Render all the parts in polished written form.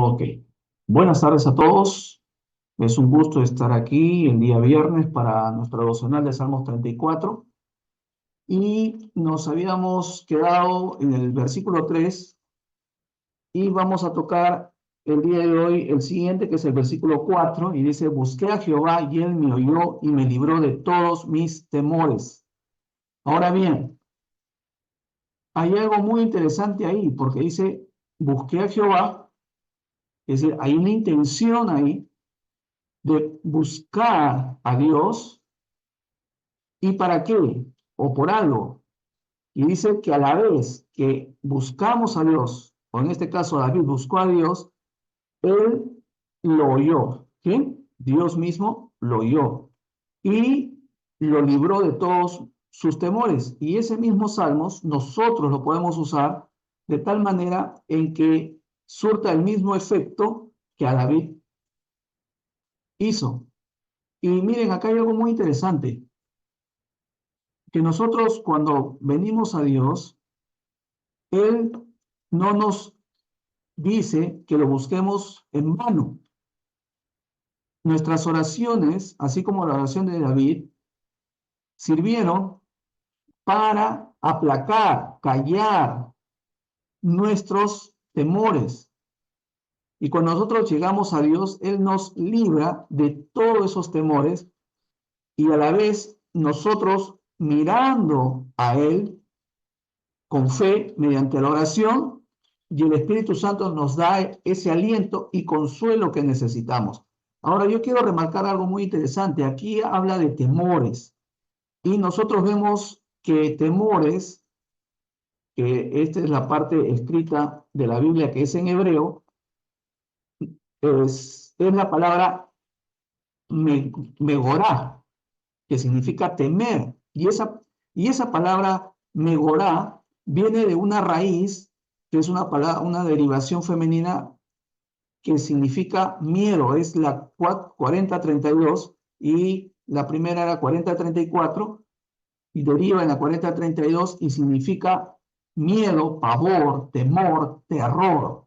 Ok. Buenas tardes a todos. Es un gusto estar aquí el día viernes para nuestro devocional de Salmos 34. Y nos habíamos quedado en el versículo 3 y vamos a tocar el día de hoy el siguiente, que es el versículo 4, y dice: Busqué a Jehová y él me oyó y me libró de todos mis temores. Ahora bien, hay algo muy interesante ahí, porque dice: Busqué a Jehová, es decir, hay una intención ahí de buscar a Dios. ¿Y para qué? O por algo. Y dice que a la vez que buscamos a Dios, o en este caso David buscó a Dios, él lo oyó. ¿Sí? Dios mismo lo oyó. Y lo libró de todos sus temores. Y ese mismo Salmos nosotros lo podemos usar de tal manera en que surta el mismo efecto que a David hizo. Y miren, acá hay algo muy interesante, que nosotros cuando venimos a Dios, Él no nos dice que lo busquemos en vano. Nuestras oraciones, así como la oración de David, sirvieron para aplacar, callar nuestros temores. Y cuando nosotros llegamos a Dios, Él nos libra de todos esos temores y a la vez nosotros mirando a Él con fe mediante la oración, y el Espíritu Santo nos da ese aliento y consuelo que necesitamos. Ahora yo quiero remarcar algo muy interesante. Aquí habla de temores y nosotros vemos que temores, que esta es la parte escrita de la Biblia que es en hebreo, es la palabra megorá, que significa temer. Y esa palabra megorá viene de una raíz que es una palabra, una derivación femenina que significa miedo. Es la 4032 y la primera era 4034 y deriva en la 4032 y significa miedo, pavor, temor, terror.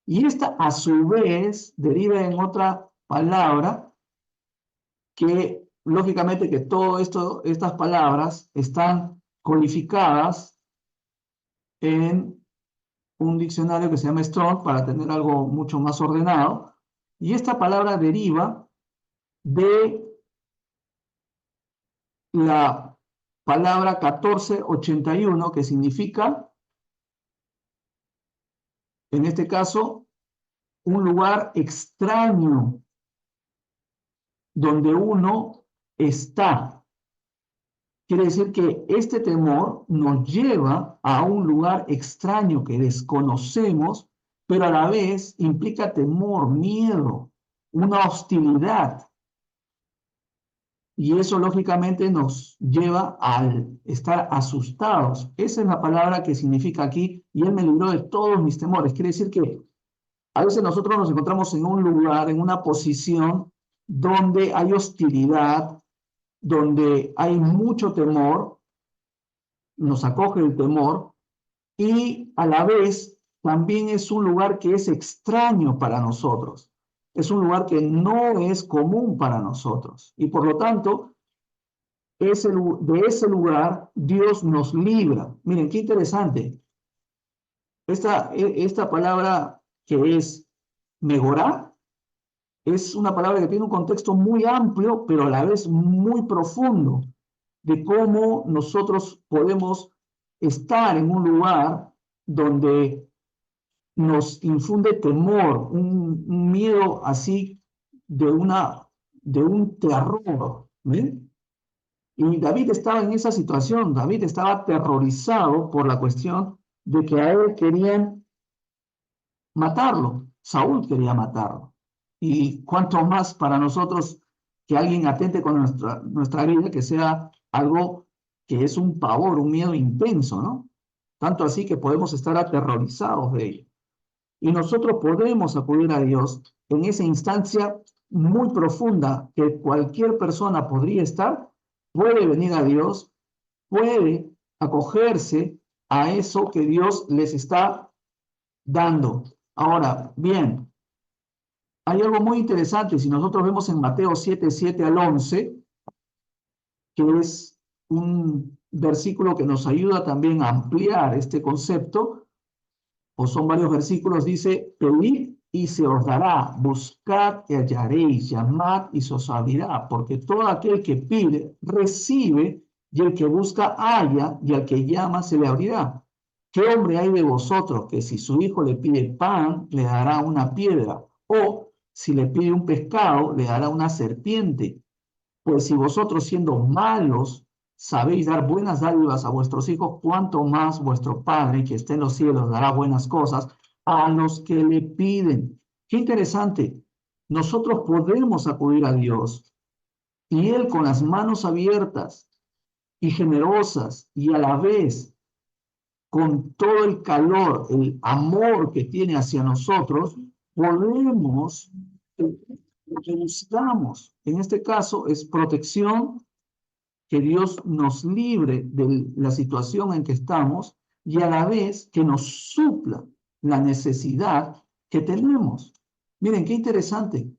Y esta a su vez deriva en otra palabra que lógicamente que todo esto, estas palabras están codificadas en un diccionario que se llama Strong para tener algo mucho más ordenado. Y esta palabra deriva de la palabra 1481, que significa, en este caso, un lugar extraño donde uno está. Quiere decir que este temor nos lleva a un lugar extraño que desconocemos, pero a la vez implica temor, miedo, una hostilidad. Y eso lógicamente nos lleva al estar asustados. Esa es la palabra que significa aquí, y Él me libró de todos mis temores. Quiere decir que a veces nosotros nos encontramos en un lugar, en una posición donde hay hostilidad, donde hay mucho temor, nos acoge el temor, y a la vez también es un lugar que es extraño para nosotros. Es un lugar que no es común para nosotros. Y por lo tanto, de ese lugar Dios nos libra. Miren, qué interesante. Esta palabra que es megorá es una palabra que tiene un contexto muy amplio, pero a la vez muy profundo, de cómo nosotros podemos estar en un lugar donde nos infunde temor, un miedo así de un terror. ¿Ven? Y David estaba en esa situación. David estaba aterrorizado por la cuestión de que a él querían matarlo. Saúl quería matarlo. Y cuanto más para nosotros que alguien atente con nuestra vida, que sea algo que es un pavor, un miedo intenso, ¿no? Tanto así que podemos estar aterrorizados de ello. Y nosotros podemos acudir a Dios en esa instancia muy profunda que cualquier persona podría estar, puede venir a Dios, puede acogerse a eso que Dios les está dando. Ahora, bien, hay algo muy interesante. Si nosotros vemos en Mateo 7, 7 al 11, que es un versículo que nos ayuda también a ampliar este concepto, o son varios versículos, dice: pedid y se os dará, buscad y hallaréis, llamad y se os abrirá, porque todo aquel que pide, recibe, y el que busca, halla, y al que llama, se le abrirá. ¿Qué hombre hay de vosotros que si su hijo le pide pan, le dará una piedra? O si le pide un pescado, le dará una serpiente. Pues si vosotros, siendo malos, sabéis dar buenas dádivas a vuestros hijos, cuánto más vuestro Padre que está en los cielos dará buenas cosas a los que le piden. Qué interesante. Nosotros podemos acudir a Dios y Él, con las manos abiertas y generosas, y a la vez con todo el calor, el amor que tiene hacia nosotros, podemos, lo que buscamos, en este caso, es protección, que Dios nos libre de la situación en que estamos, y a la vez que nos supla la necesidad que tenemos. Miren, qué interesante.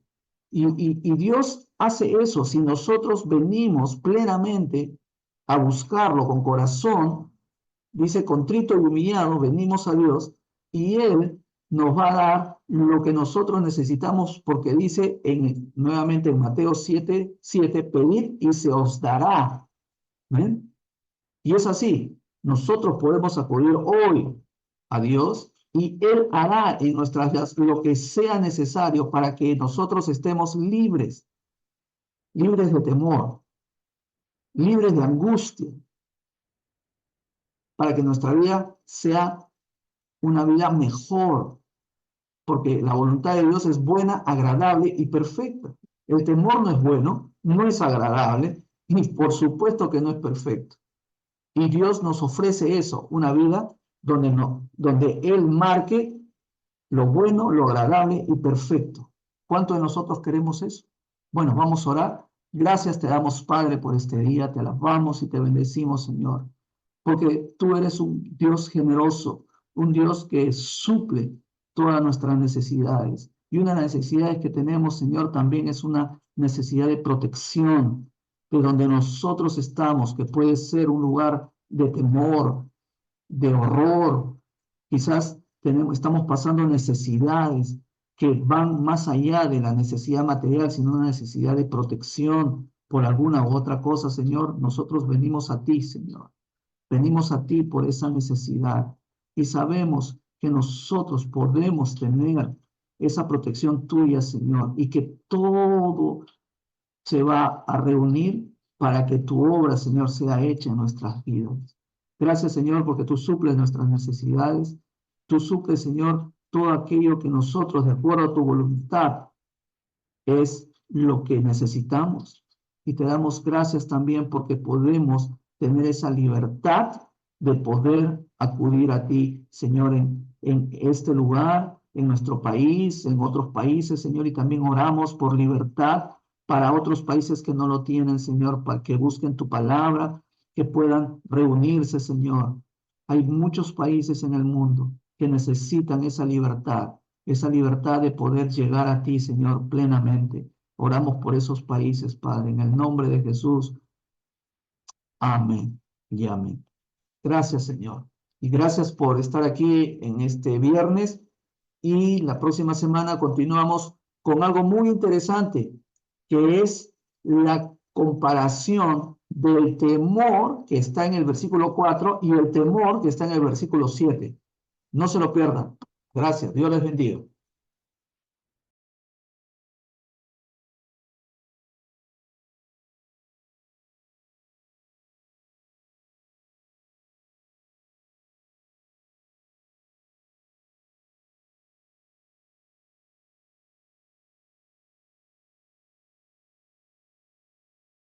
Y Dios hace eso si nosotros venimos plenamente a buscarlo con corazón. Dice: contrito y humillado, venimos a Dios y Él nos va a dar lo que nosotros necesitamos, porque dice nuevamente en Mateo 7, 7, pedid y se os dará. ¿Ven? Y es así. Nosotros podemos acudir hoy a Dios y Él hará en nuestras vidas lo que sea necesario para que nosotros estemos libres, libres de temor, libres de angustia, para que nuestra vida sea una vida mejor, porque la voluntad de Dios es buena, agradable y perfecta. El temor no es bueno, no es agradable y por supuesto que no es perfecto. Y Dios nos ofrece eso, una vida donde, no, donde Él marque lo bueno, lo agradable y perfecto. ¿Cuántos de nosotros queremos eso? Bueno, vamos a orar. Gracias te damos, Padre, por este día. Te alabamos y te bendecimos, Señor, porque tú eres un Dios generoso, un Dios que suple todas nuestras necesidades. Y una de las necesidades que tenemos, Señor, también es una necesidad de protección de donde nosotros estamos, que puede ser un lugar de temor, de horror. Quizás estamos pasando necesidades que van más allá de la necesidad material, sino una necesidad de protección por alguna u otra cosa, Señor. Nosotros venimos a ti, Señor. Venimos a ti por esa necesidad y sabemos que nosotros podemos tener esa protección tuya, Señor, y que todo se va a reunir para que tu obra, Señor, sea hecha en nuestras vidas. Gracias, Señor, porque tú suples nuestras necesidades. Tú suples, Señor, todo aquello que nosotros, de acuerdo a tu voluntad, es lo que necesitamos. Y te damos gracias también porque podemos tener esa libertad de poder acudir a ti, Señor, en este lugar, en nuestro país, en otros países, Señor, y también oramos por libertad para otros países que no lo tienen, Señor, para que busquen tu palabra, que puedan reunirse, Señor. Hay muchos países en el mundo que necesitan esa libertad de poder llegar a ti, Señor, plenamente. Oramos por esos países, Padre, en el nombre de Jesús. Amén y amén. Gracias, Señor. Y gracias por estar aquí en este viernes. Y la próxima semana continuamos con algo muy interesante, que es la comparación del temor que está en el versículo 4 y el temor que está en el versículo 7. No se lo pierdan. Gracias. Dios les bendiga.